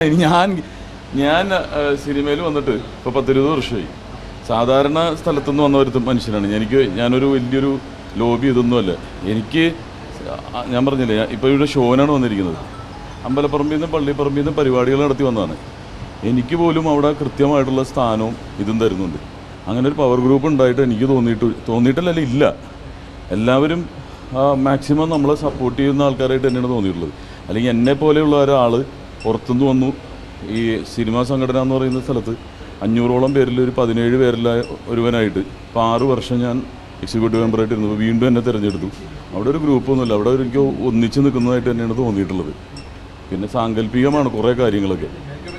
ഞാൻ സിനിമയിൽ വന്നിട്ട് ഇപ്പോൾ 10-20 വർഷമായി. സാധാരണ സ്ഥലത്തുനിന്ന് വന്ന ഒരു മനുഷ്യനാണ്. ഞാനൊരു വലിയൊരു ലോബി ഇതൊന്നുമല്ല. ഞാൻ പറഞ്ഞില്ലേ, ഇപ്പോൾ ഇവിടെ ഷോനാണ് വന്നിരിക്കുന്നത്. അമ്പലപ്പറമ്പിൽ നിന്നും പള്ളിപ്പറമ്പിൽ നിന്നും പരിപാടികൾ നടത്തി വന്നതാണ്. എനിക്ക് പോലും അവിടെ കൃത്യമായിട്ടുള്ള സ്ഥാനവും ഇതും തരുന്നുണ്ട്. അങ്ങനെ ഒരു പവർ ഗ്രൂപ്പ് ഉണ്ടായിട്ട് എനിക്ക് തോന്നിയിട്ടല്ല, ഇല്ല. എല്ലാവരും മാക്സിമം നമ്മളെ സപ്പോർട്ട് ചെയ്യുന്ന ആൾക്കാരായിട്ട് തന്നെയാണ് തോന്നിയിട്ടുള്ളത്. അല്ലെങ്കിൽ എന്നെ പോലെയുള്ള ഒരാൾ പുറത്തുനിന്ന് വന്നു ഈ സിനിമാ സംഘടന എന്ന് പറയുന്ന സ്ഥലത്ത് 500ഓളം പേരിൽ ഒരു 17 പേരിലെ ഒരുവനായിട്ട് ഇപ്പോൾ 6 വർഷം ഞാൻ എക്സിക്യൂട്ടീവ് മെമ്പറായിട്ട് ഇരുന്നു. വീണ്ടും എന്നെ തിരഞ്ഞെടുത്തു. അവിടെ ഒരു ഗ്രൂപ്പൊന്നുമില്ല, അവിടെ എനിക്ക് ഒന്നിച്ച് നിൽക്കുന്നതായിട്ട് തന്നെയാണ് തോന്നിയിട്ടുള്ളത്. പിന്നെ സാങ്കല്പികമാണ് കുറേ കാര്യങ്ങളൊക്കെ.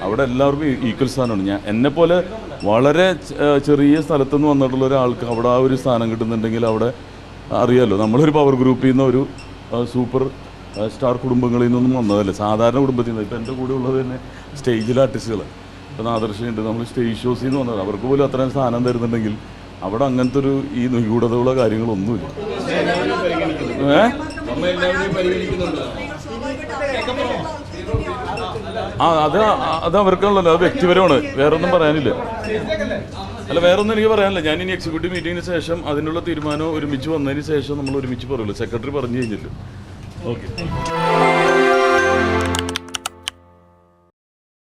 അവിടെ എല്ലാവർക്കും ഈക്വൽ സ്ഥാനമാണ്. എന്നെപ്പോലെ വളരെ ചെറിയ സ്ഥലത്തുനിന്ന് വന്നിട്ടുള്ള ഒരാൾക്ക് അവിടെ ആ ഒരു സ്ഥാനം കിട്ടുന്നുണ്ടെങ്കിൽ അവിടെ അറിയാമല്ലോ, നമ്മളൊരു പവർ ഗ്രൂപ്പിൽ നിന്ന് ഒരു സൂപ്പർ സ്റ്റാർ കുടുംബങ്ങളിൽ നിന്നൊന്നും വന്നതല്ലേ, സാധാരണ കുടുംബത്തിൽ നിന്ന്. ഇപ്പം എൻ്റെ കൂടെ ഉള്ളത് തന്നെ സ്റ്റേജിലെ ആർട്ടിസ്റ്റുകൾ. ഇപ്പം ആദർശമുണ്ട്, നമ്മൾ സ്റ്റേജ് ഷോസിൽ നിന്ന് വന്നത്. അവർക്ക് പോലും അത്രയും സ്ഥാനം തരുന്നുണ്ടെങ്കിൽ അവിടെ അങ്ങനത്തെ ഒരു ഈ നിഗൂഢതയുള്ള കാര്യങ്ങളൊന്നുമില്ല. അത് അവർക്കുള്ളല്ലോ, അത് വ്യക്തിപരമാണ്, വേറൊന്നും പറയാനില്ല. വേറൊന്നും എനിക്ക് പറയാനില്ല. ഞാൻ ഇനി എക്സിക്യൂട്ടീവ് മീറ്റിങ്ങിന് ശേഷം അതിനുള്ള തീരുമാനം ഒരുമിച്ച് വന്നതിന് ശേഷം നമ്മൾ ഒരുമിച്ച് പറയുള്ളൂ. സെക്രട്ടറി പറഞ്ഞു കഴിഞ്ഞില്ല. ഓക്കെ.